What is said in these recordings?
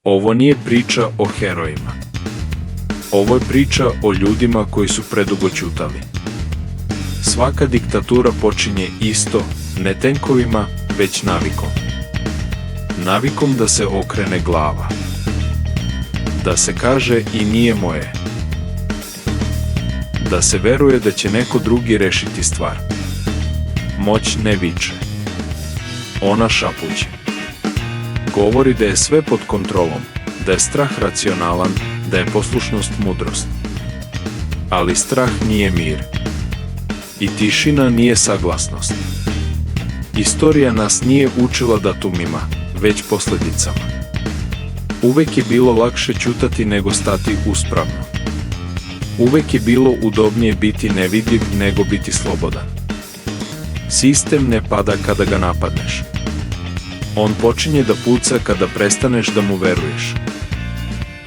Ovo nije priča o herojima. Ovo je priča o ljudima koji su predugo ćutali. Svaka diktatura počinje isto, ne tenkovima, već navikom. Navikom da se okrene glava. Da se kaže i nije moje. Da se veruje da će neko drugi rešiti stvar. Moć ne viče. Ona šapuće. Govori da je sve pod kontrolom, da je strah racionalan, da je poslušnost mudrost. Ali strah nije mir. I tišina nije saglasnost. Istorija nas nije učila datumima, već posledicama. Uvek je bilo lakše ćutati nego stati uspravno. Uvek je bilo udobnije biti nevidljiv nego biti slobodan. Sistem ne pada kada ga napadneš. On počinje da puca kada prestaneš da mu veruješ.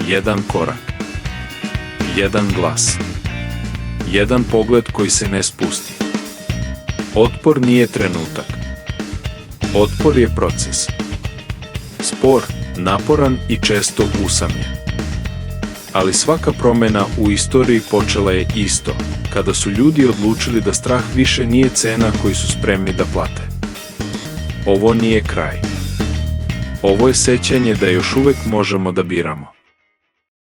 Jedan korak. Jedan glas. Jedan pogled koji se ne spusti. Otpor nije trenutak. Otpor je proces. Spor, naporan i često usamljen. Ali svaka promena u istoriji počela je isto, kada su ljudi odlučili da strah više nije cena koju su spremni da plate. Ovo nije kraj. Ovo je sećanje da još uvek možemo da biramo.